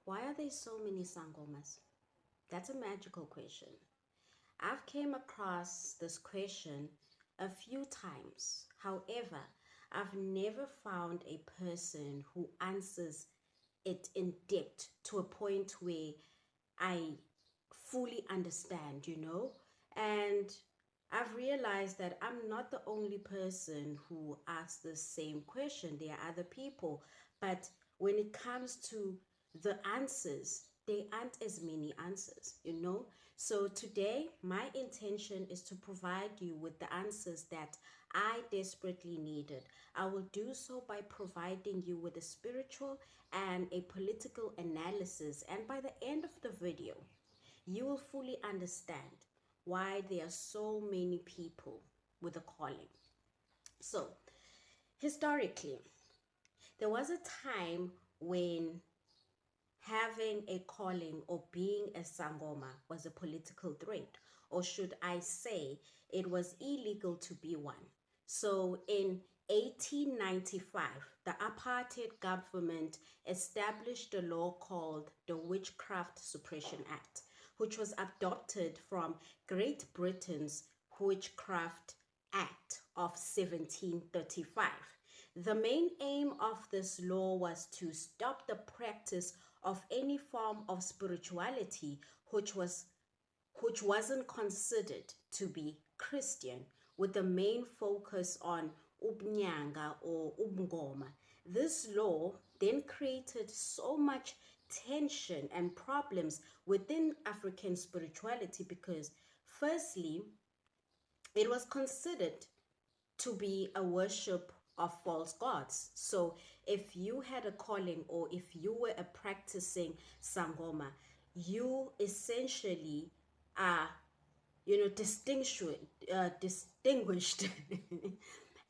Why are there so many Sangomas? That's a magical question. I've came across this question a few times. However, I've never found a person who answers it in depth to a point where I fully understand. And I've realized that I'm not the only person who asks the same question. There are other people. But when it comes to the answers, there aren't as many answers. So today, my intention is to provide you with the answers that I desperately needed. I will do so by providing you with a spiritual and a political analysis. And by the end of the video, you will fully understand why there are so many people with a calling. So, historically, there was a time when having a calling or being a Sangoma was a political threat, or should I say, it was illegal to be one. So in 1895, the apartheid government established a law called the Witchcraft Suppression Act, which was adopted from Great Britain's Witchcraft Act of 1735. The main aim of this law was to stop the practice of any form of spirituality which wasn't considered to be Christian, with the main focus on ubnyanga or ubngoma. This law then created so much tension and problems within African spirituality because, firstly, it was considered to be a worship of false gods. So if you had a calling or if you were a practicing Sangoma, you essentially are, distinguished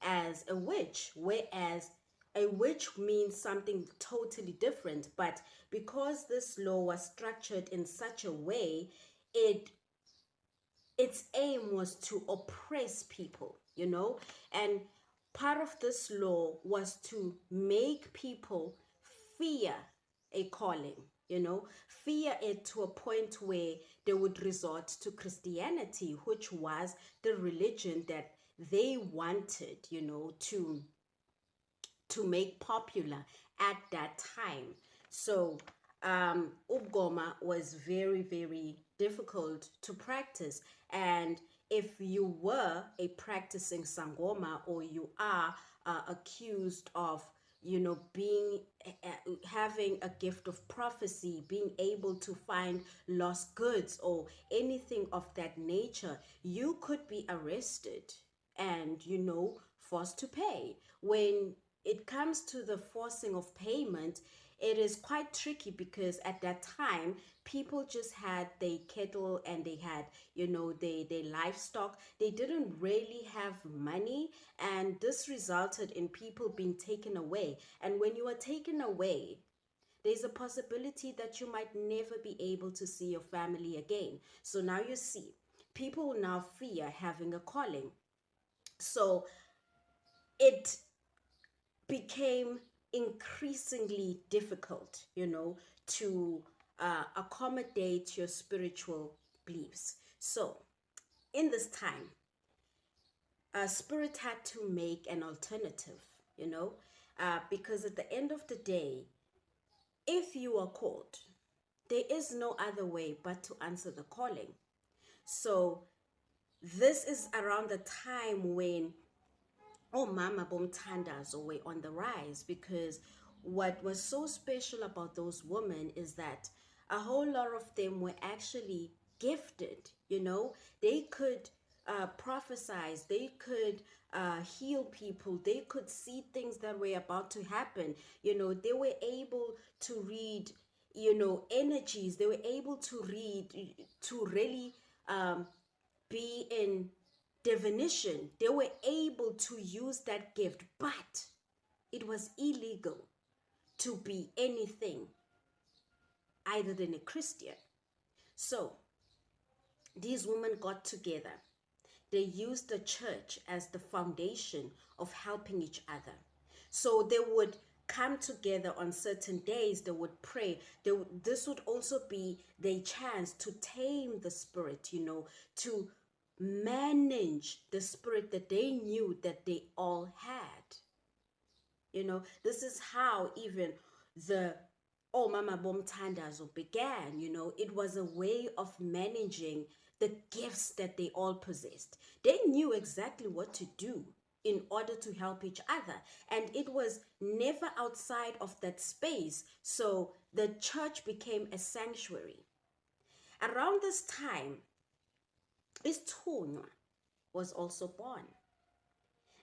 as a witch, whereas a witch means something totally different. But because this law was structured in such a way, its aim was to oppress people. And part of this law was to make people fear a calling, fear it to a point where they would resort to Christianity, which was the religion that they wanted, to make popular at that time. So Ubgoma was very, very difficult to practice. And if you were a practicing Sangoma, or you are accused of being having a gift of prophecy, being able to find lost goods or anything of that nature, you could be arrested and forced to pay. When it comes to the forcing of payment, it is quite tricky because at that time people just had their cattle and they had their livestock. They didn't really have money, and this resulted in people being taken away. And when you are taken away, there's a possibility that you might never be able to see your family again. So now you see, people now fear having a calling. So it became increasingly difficult, to accommodate your spiritual beliefs. So, in this time, Spirit had to make an alternative, because at the end of the day, if you are called, there is no other way but to answer the calling. So, this is around the time when Mama bomthandazo were on the rise, because what was so special about those women is that a whole lot of them were actually gifted. They could prophesize, they could heal people, they could see things that were about to happen. They were able to read energies. They were able to read, to really be in divination. They were able to use that gift, but it was illegal to be anything other than a Christian. So these women got together. They used the church as the foundation of helping each other. So they would come together on certain days. They would pray. This would also be their chance to tame the spirit, to manage the spirit that they knew that they all had. This is how even the Oh Mama Bomtandazo began. It was a way of managing the gifts that they all possessed. They knew exactly what to do in order to help each other, and it was never outside of that space. So the church became a sanctuary. Around this time, Isithunywa was also born.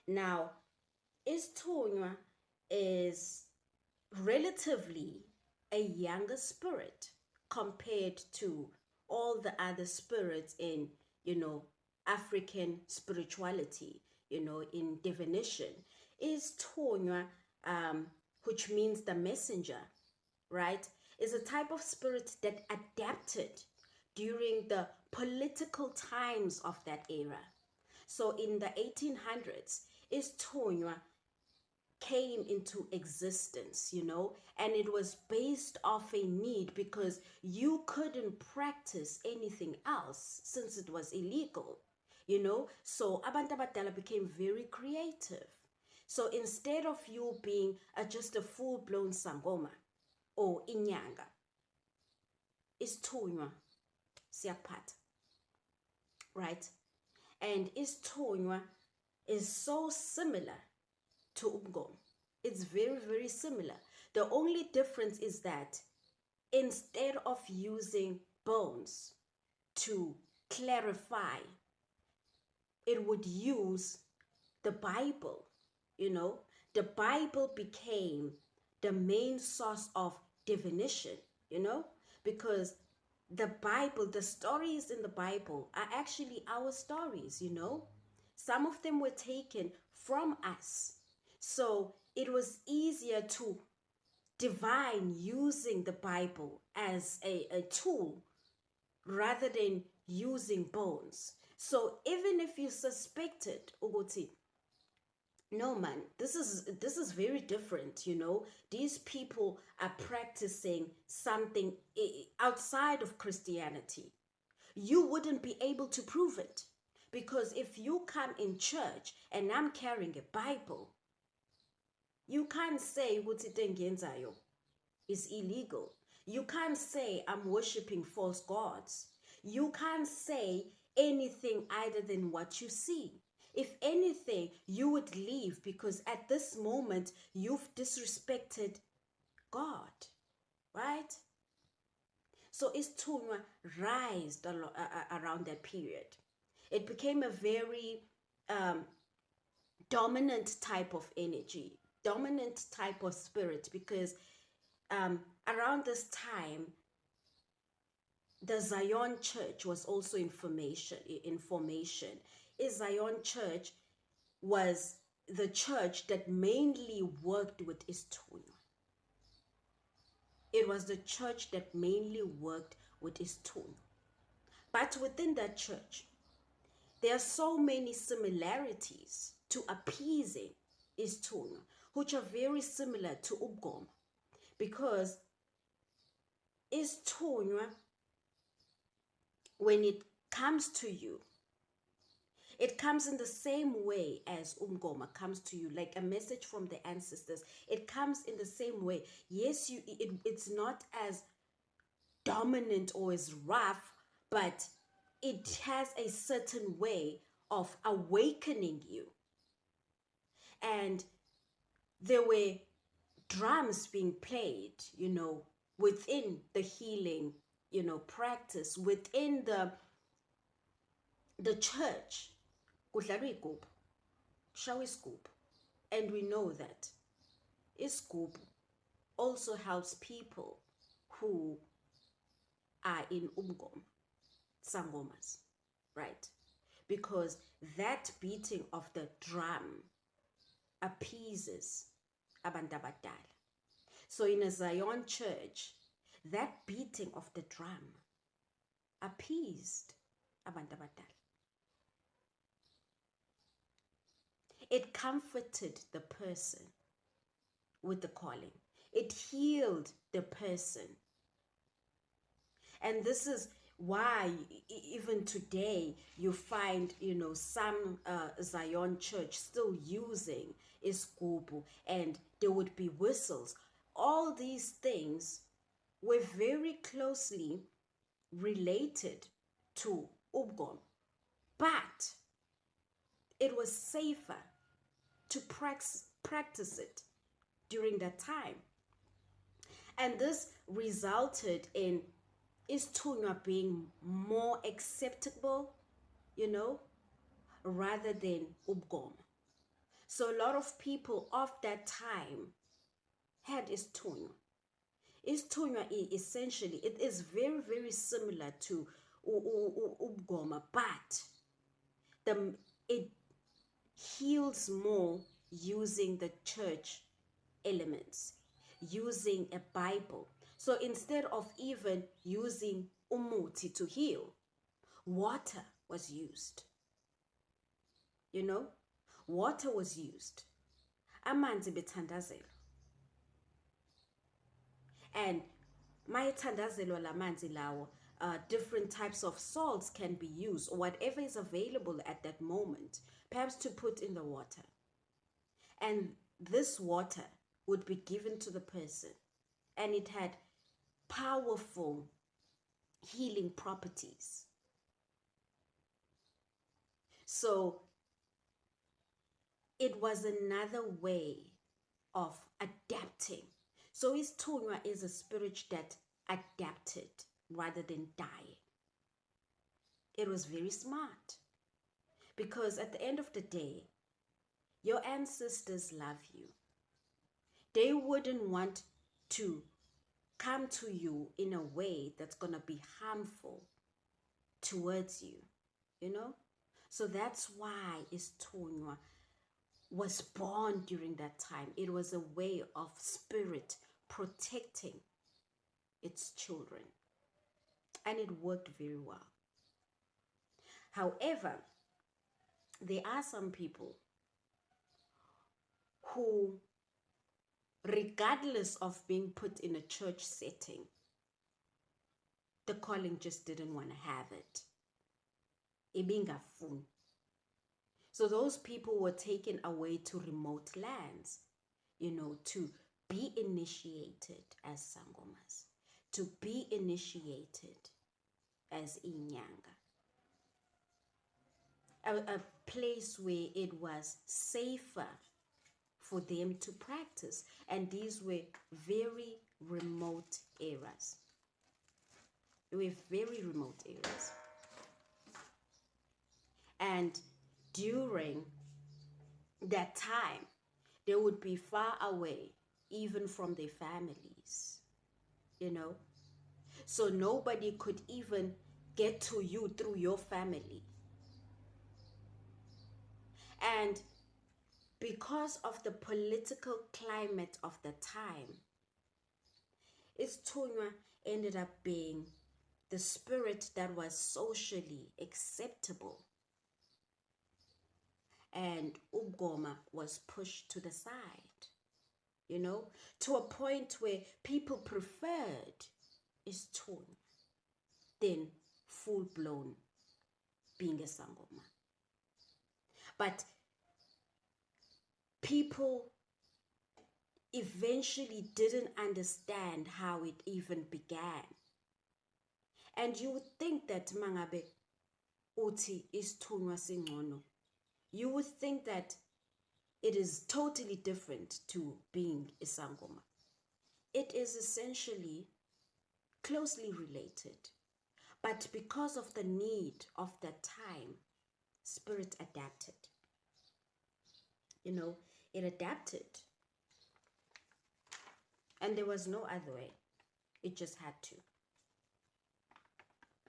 Now, Isithunywa is relatively a younger spirit compared to all the other spirits in, African spirituality, in divination. Isithunywa, which means the messenger, right, is a type of spirit that adapted during the political times of that era. So in the 1800s, Isithunywa came into existence, and it was based off a need because you couldn't practice anything else since it was illegal, So abantu abadala became very creative. So instead of you being just a full-blown Sangoma or inyanga, Isithunywa siyakuphatha, right? And Isithunywa is so similar to Umngoma. It's very, very similar. The only difference is that instead of using bones to clarify, it would use the Bible. The Bible became the main source of divination, because the Bible, the stories in the Bible are actually our stories, Some of them were taken from us. So it was easier to divine using the Bible as a tool rather than using bones. So even if you suspected, Uguti, no man, this is very different, These people are practicing something outside of Christianity. You wouldn't be able to prove it. Because if you come in church and I'm carrying a Bible, you can't say what it is illegal. You can't say I'm worshiping false gods. You can't say anything other than what you see. If anything, you would leave because at this moment you've disrespected God, right? So Isithunywa rised around that period. It became a very dominant type of energy, dominant type of spirit, because around this time, the Zion Church was also in formation. Zion Church was the church that mainly worked with Isithunywa. It was the church that mainly worked with Isithunywa. But within that church, there are so many similarities to appeasing Isithunywa, which are very similar to Umngoma, because Isithunywa, when it comes to you, it comes in the same way as Umngoma comes to you, like a message from the ancestors. It comes in the same way. Yes, it's not as dominant or as rough, but it has a certain way of awakening you. And there were drums being played, within the healing, practice, within the church. And we know that isigubhu also helps people who are in Umngoma, Sangomas, right? Because that beating of the drum appeases abantu abadala. So in a Zion church, that beating of the drum appeased abantu abadala. It comforted the person with the calling. It healed the person. And this is why even today you find, some Zion church still using isgubu, and there would be whistles. All these things were very closely related to ubgom, but it was safer to practice it during that time. And this resulted in isithunywa being more acceptable, rather than ubgoma. So a lot of people of that time had isithunywa. Isithunywa essentially, it is very, very similar to ubgoma, but it heals more using the church elements, using a Bible. So instead of even using umuti to heal, water was used. Water was used. Amanzi bethandazelo. And mayithandazelo lamanzi lawo, different types of salts can be used, or whatever is available at that moment, perhaps to put in the water. And this water would be given to the person, and it had powerful healing properties. So it was another way of adapting. So isithunywa is a spirit that adapted rather than dying. It was very smart, because at the end of the day, your ancestors love you. They wouldn't want to come to you in a way that's going to be harmful towards you, So that's why isithunywa was born during that time. It was a way of spirit protecting its children. And it worked very well. However, there are some people who, regardless of being put in a church setting, the calling just didn't want to have it. Ibingafun. So those people were taken away to remote lands, to be initiated as sangomas, to be initiated as inyanga. A place where it was safer for them to practice. And these were very remote areas. They were very remote areas. And during that time, they would be far away, even from their families, So nobody could even get to you through your family. And because of the political climate of the time, isithunywa ended up being the spirit that was socially acceptable. And ubgoma was pushed to the side, to a point where people preferred isithunywa than full-blown being a sangoma. But people eventually didn't understand how it even began. And you would think that mangabe uthi isithunywa singcono, you would think that it is totally different to being a sangoma. It is essentially closely related. But because of the need of that time, spirit adapted. It adapted. And there was no other way. It just had to.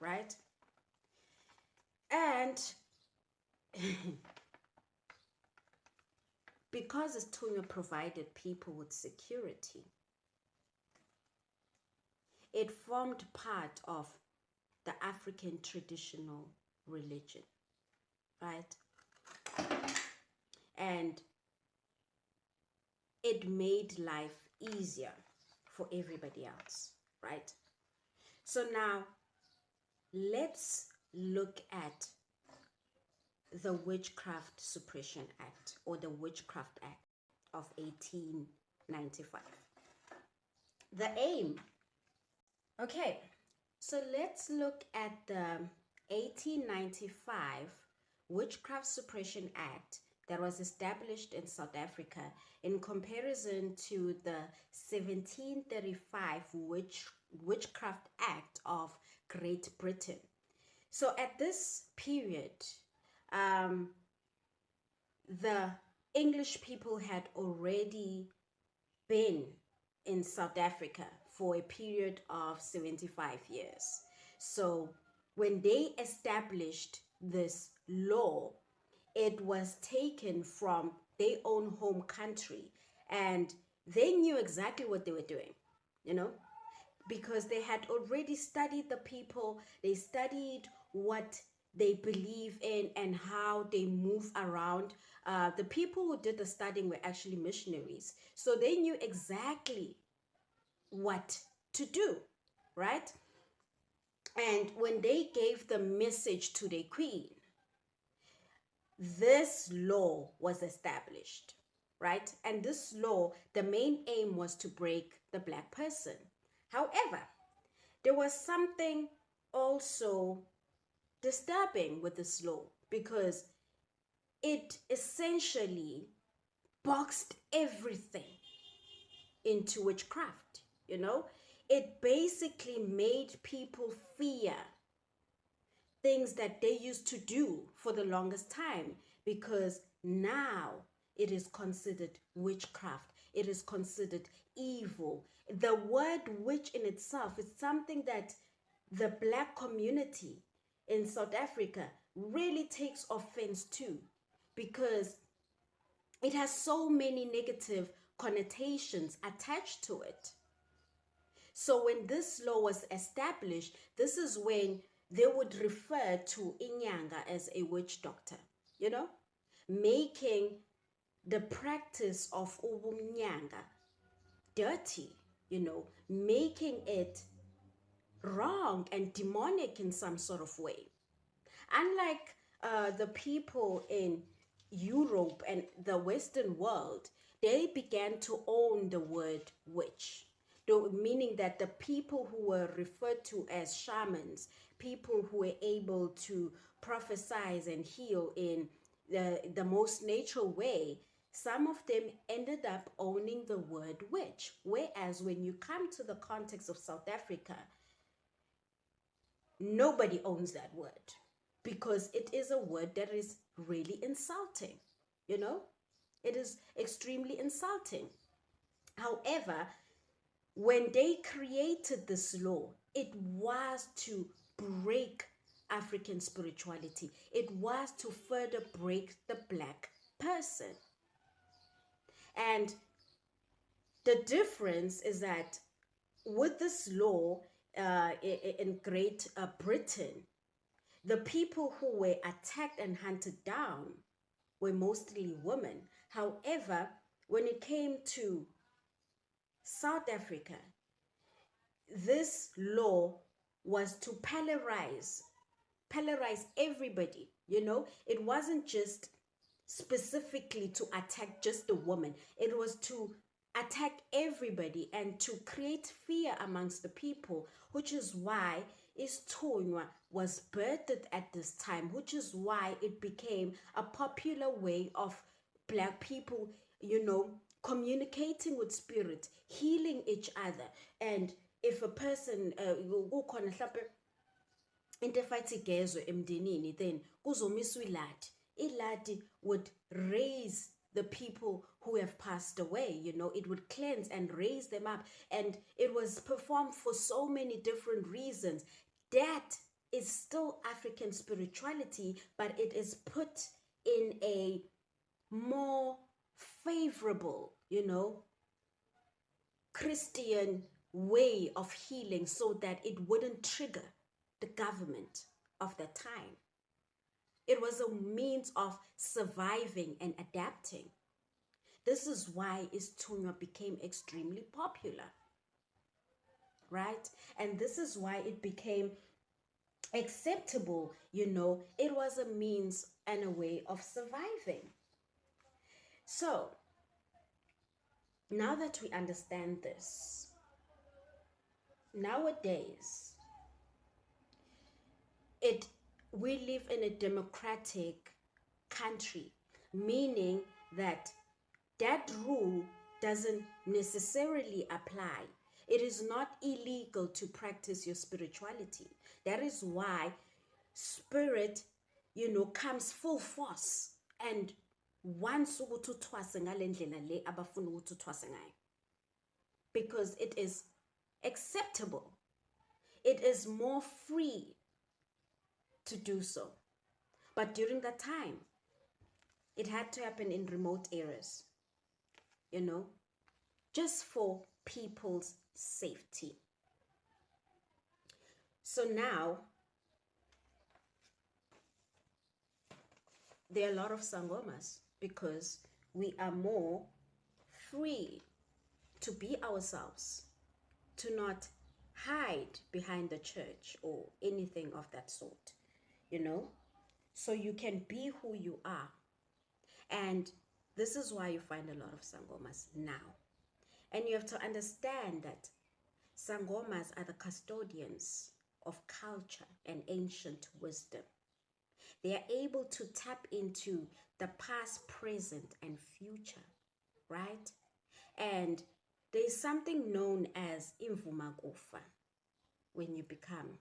Right? And because isithunywa provided people with security, it formed part of the African traditional religion, right? And it made life easier for everybody else, right? So now let's look at the Witchcraft Suppression Act, or the Witchcraft Act of 1895. The aim. Okay, so let's look at the 1895 Witchcraft Suppression Act that was established in South Africa in comparison to the 1735 Witchcraft Act of Great Britain. So at this period, the English people had already been in South Africa for a period of 75 years. So when they established this law, it was taken from their own home country, and they knew exactly what they were doing, you know, because they had already studied the people, they studied what they believe in and how they move around. The people who did the studying were actually missionaries, so they knew exactly what to do, right? And when they gave the message to the queen, this law was established, right? And this law, the main aim was to break the black person. However, there was something also disturbing with this law, because it essentially boxed everything into witchcraft, you know? It basically made people fear things that they used to do for the longest time, because now it is considered witchcraft. It is considered evil. The word witch in itself is something that the black community in South Africa really takes offense to, because it has so many negative connotations attached to it. So when this law was established, this is when they would refer to Inyanga as a witch doctor, you know, making the practice of Ubunyanga dirty, you know, making it wrong and demonic in some sort of way. Unlike the people in Europe and the Western world, they began to own the word witch, meaning that the people who were referred to as shamans, people who were able to prophesize and heal in the most natural way, some of them ended up owning the word witch. Whereas when you come to the context of South Africa, nobody owns that word, because it is a word that is really insulting, you know? It is extremely insulting. However, when they created this law, it was to break African spirituality. It was to further break the black person. And the difference is that with this law in Great Britain, the people who were attacked and hunted down were mostly women. However, when it came to South Africa, this law was to polarize everybody, you know? It wasn't just specifically to attack just the woman. It was to attack everybody and to create fear amongst the people, which is why Isithonywa was birthed at this time, which is why it became a popular way of black people, you know, communicating with spirit, healing each other. And if a person kukhona mhlawumbe into efathi igezwe emndenini, then kuzomiswa iladi. Iladi would raise the people who have passed away, you know, it would cleanse and raise them up. And it was performed for so many different reasons. That is still African spirituality, but it is put in a more favorable, you know, Christian way of healing, so that it wouldn't trigger the government of the time. It was a means of surviving and adapting. This is why isithunywa became extremely popular, right? And this is why it became acceptable, it was a means and a way of surviving. So now that we understand this, nowadays we live in a democratic country, meaning that rule doesn't necessarily apply. It is not illegal to practice your spirituality. That is why spirit, comes full force and wants ukuthi uthwase ngale ndlela le abafuna ukuthi uthwase ngayo, because it is acceptable. It is more free to do so. But during that time, it had to happen in remote areas, just for people's safety. So now, there are a lot of Sangomas because we are more free to be ourselves, to not hide behind the church or anything of that sort, So you can be who you are. And this is why you find a lot of Sangomas now. And you have to understand that Sangomas are the custodians of culture and ancient wisdom. They are able to tap into the past, present, and future, right? And there's something known as imvuma kufa when you become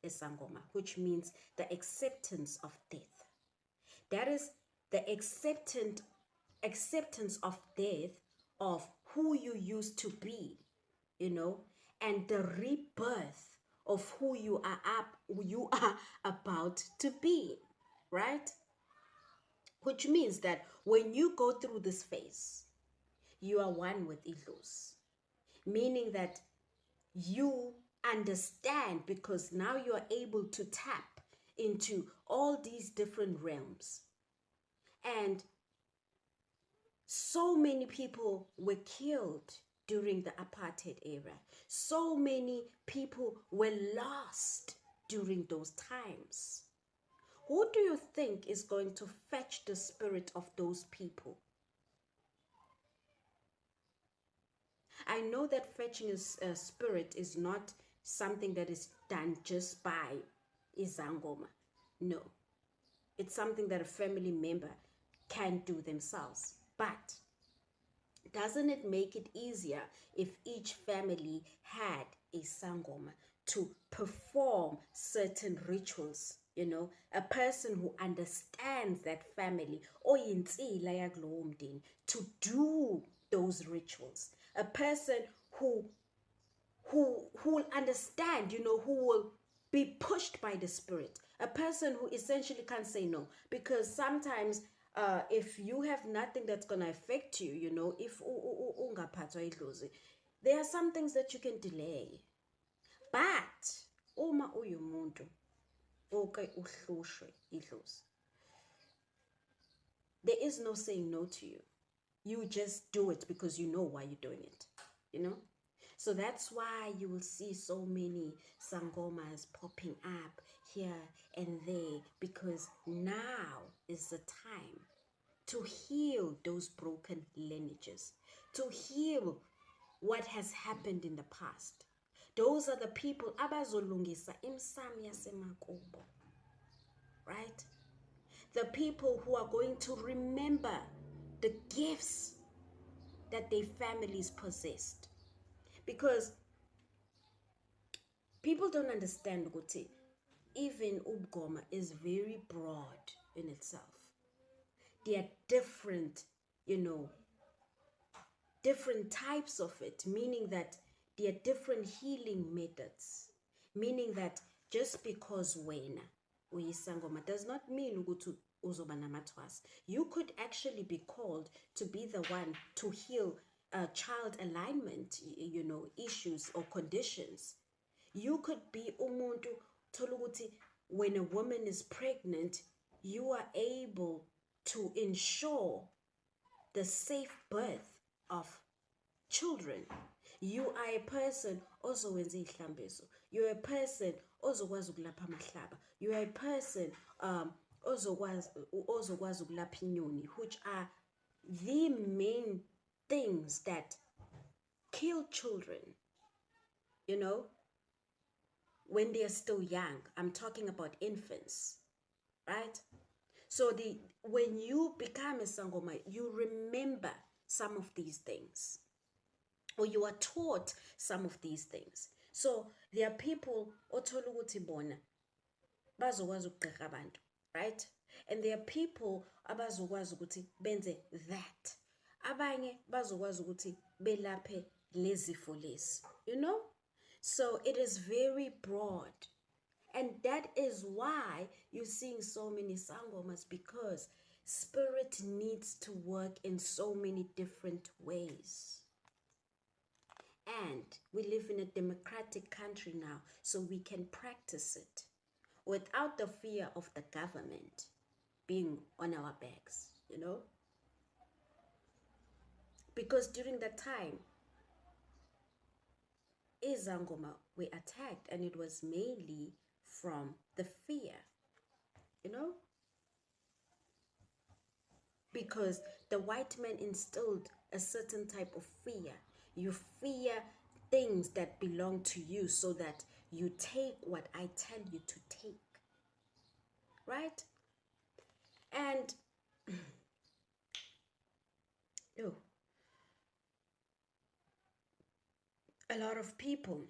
a Sangoma, which means the acceptance of death. That is the acceptance of death of who you used to be, and the rebirth of who you are about to be, right? Which means that when you go through this phase, you are one with Idlos, meaning that you understand, because now you are able to tap into all these different realms. And so many people were killed during the apartheid era. So many people were lost during those times. Who do you think is going to fetch the spirit of those people? I know that fetching a spirit is not something that is done just by izangoma. No, it's something that a family member can do themselves. But doesn't it make it easier if each family had a sangoma to perform certain rituals? A person who understands that family, to do those rituals. A person who will understand, who will be pushed by the spirit. A person who essentially can't say no. Because sometimes if you have nothing that's going to affect you, if there are some things that you can delay. But uma uyumuntu oke uhlushwe idlozi, there is no saying no to you. You just do it because you know why you're doing it, So that's why you will see so many sangomas popping up here and there, because now is the time to heal those broken lineages, to heal what has happened in the past. Those are the people abazolungisa imsamo yasemakubo, right? The people who are going to remember the gifts that their families possessed. Because people don't understand ukuthi even ubugoma is very broad in itself. There are different, different types of it, meaning that there are different healing methods. Meaning that just because wena uyisangoma does not mean ukuthi uzoba namathwasa. You could actually be called to be the one to heal child alignment, issues or conditions. You could be umuntu thola ukuthi when a woman is pregnant, you are able to ensure the safe birth of children. You are a person ozokwenza ihlambezo. You're a person ozokwazi ukulapha amahlaba. You are a person ozokwazi ukulapha inyoni, which are the main things that kill children, you know, when they are still young. I'm talking about infants, right? So when you become a Sangoma, you remember some of these things, or you are taught some of these things. So there are people othola ukuthi bona bazokwazi ukugqirha abantu, right? And there are people abazokwazi ukuthi benze that. Abanye bazokwazi ukuthi belaphe lezifo lezi, you know? So it is very broad. And that is why you're seeing so many Sangomas, because spirit needs to work in so many different ways. And we live in a democratic country now, so we can practice it without the fear of the government being on our backs, you know? Because during that time, Izangoma were attacked, and it was mainly from the fear, you know? Because the white man instilled a certain type of fear. You fear things that belong to you, so that you take what I tell you to take, right? And a lot of people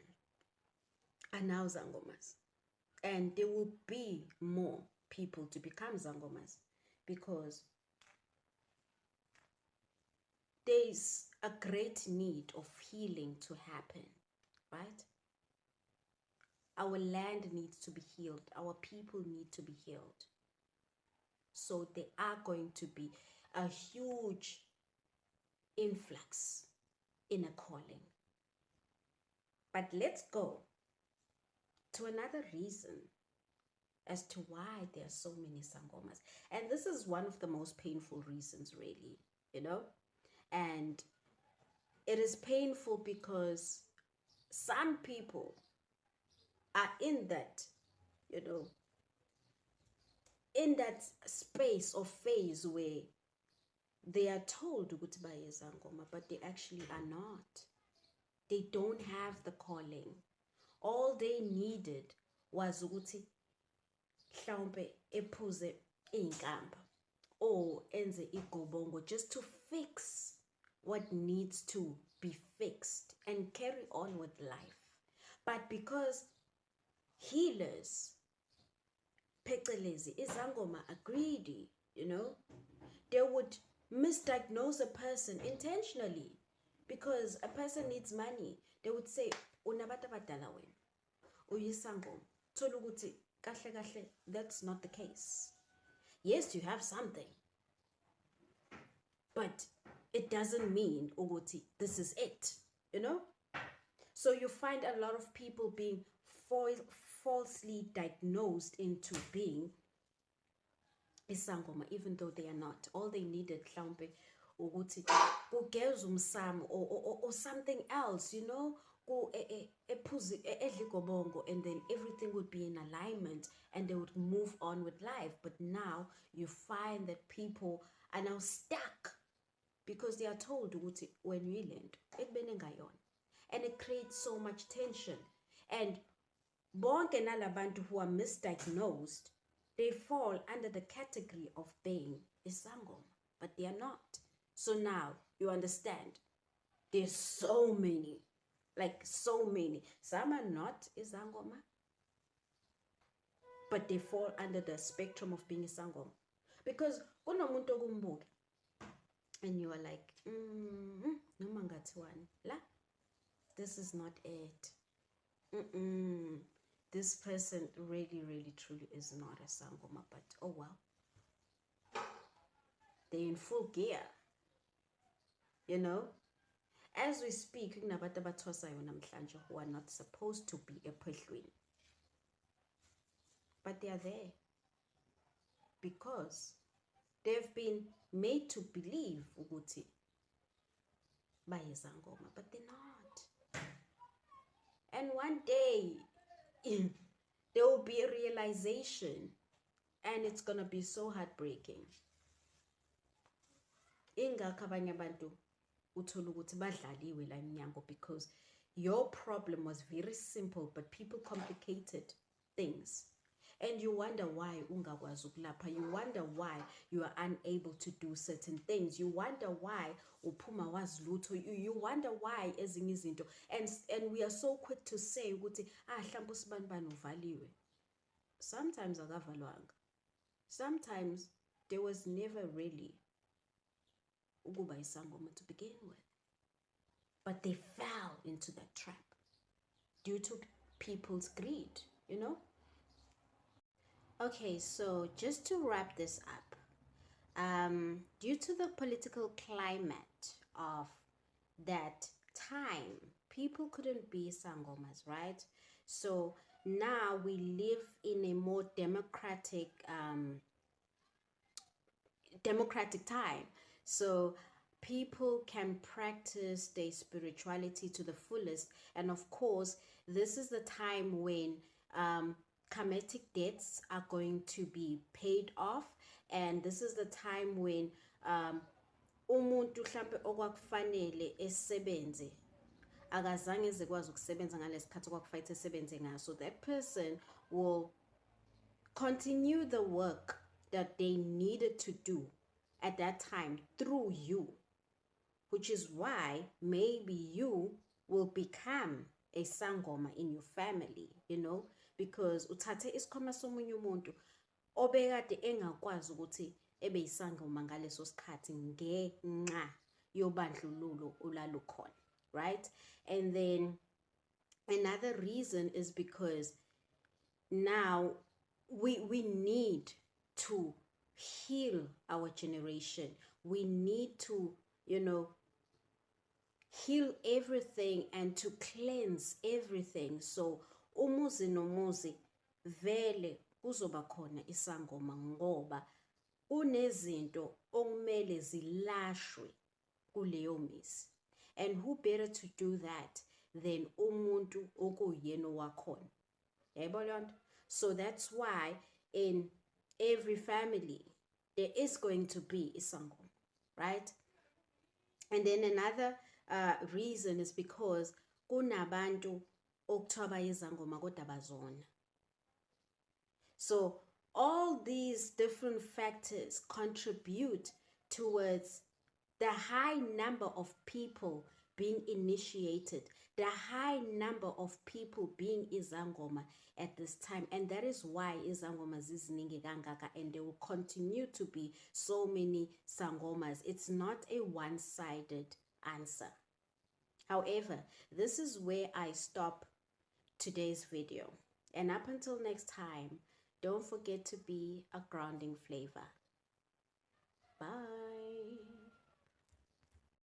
are now Zangomas, and there will be more people to become Zangomas, because there's a great need of healing to happen, right? Our land needs to be healed. Our people need to be healed. So there are going to be a huge influx in a calling. But let's go to another reason as to why there are so many Sangomas. And this is one of the most painful reasons, really, you know? And it is painful because some people are in that, you know, in that space or phase where they are told ukuthi baye Sangoma, but they actually are not. They don't have the calling. All they needed was ukuthi mhlawumbe ephuze inkamba or enze igobongo, just to fix what needs to be fixed and carry on with life. But because healers, phecelezi izangoma, are greedy, you know, they would misdiagnose a person intentionally, because a person needs money. They would say unabantu abadala wena uyisangoma, thola ukuthi kahle kahle that's not the case. Yes, you have something, but it doesn't mean ukuthi this is it, you know. So you find a lot of people being falsely diagnosed into being isangoma, even though they are not. All they needed mhlawumbe ukuthi kugeza umsamo or something else, you know, and then everything would be in alignment and they would move on with life. But now you find that people are now stuck because they are told ukuthi when you land ekubene ngayona, and it creates so much tension. And bonke nalabantu who are misdiagnosed, they fall under the category of being isangoma, but they are not. So now you understand, there's so many, like so many. Some are not isangoma, but they fall under the spectrum of being isangoma. Because kunomuntu okumbuka and you are like, noma ngathiwani la, this is not it. This person really, really, truly is not a sangoma, but oh well. They're in full gear, you know. As we speak, kunabantu abathwasayo namhlanje who are not supposed to be ephehlweni, but they are there because They've been made to believe ukuthi bayizangoma, but they're not. And one day there will be a realization, and it's gonna be so heartbreaking. Ingakho abanye abantu uthola ukuthi badlaliwe la emnyango, because your problem was very simple, but people complicated things. And you wonder why ungakwazi ukulapha. You wonder why you are unable to do certain things. You wonder why uphuma wazi lutho. You wonder why ezinye izinto. And we are so quick to say ukuthi mhlawumbe usibanibani uvaliwe. Sometimes akavalwanga. Sometimes there was never really ukuba isangoma to begin with. But they fell into that trap due to people's greed, you know? Okay, so just to wrap this up, due to the political climate of that time, people couldn't be sangomas, right? So now we live in a more democratic time. So people can practice their spirituality to the fullest. And of course, this is the time when karmatic debts are going to be paid off. And this is the time when umuntu mhlambe okwakufanele esebenze akazange ezekwazi ukusebenza ngalesikhathi okwakufanele esebenze ngaso, that person will continue the work that they needed to do at that time through you, which is why maybe you will become a sangoma in your family, you know, because uthathe isikhwama somunye umuntu obekade engakwazi ukuthi ebe yisangoma ngaleso sikhathi ngenxa yobandlululo olalukhona, right? And then another reason is because now we need to heal our generation. We need to, you know, heal everything and to cleanse everything. So umuzi nomuzi vele kuzoba khona isangoma ngoba unezinto okumele zilashwe kuleyo mizi. And who better to do that than umuntu okuyena wakhona? Yayibona? So that's why in every family there is going to be isangoma, right? And then another reason is because kunabantu okuthiwa bayizangoma kodwa bazona. So all these different factors contribute towards the high number of people being initiated, the high number of people being izangoma at this time. And that is why izangoma ziziningi kangaka, and there will continue to be so many sangomas. It's not a one-sided answer. However, this is where I stop today's video. And up until next time, don't forget to be a grounding flavor. Bye.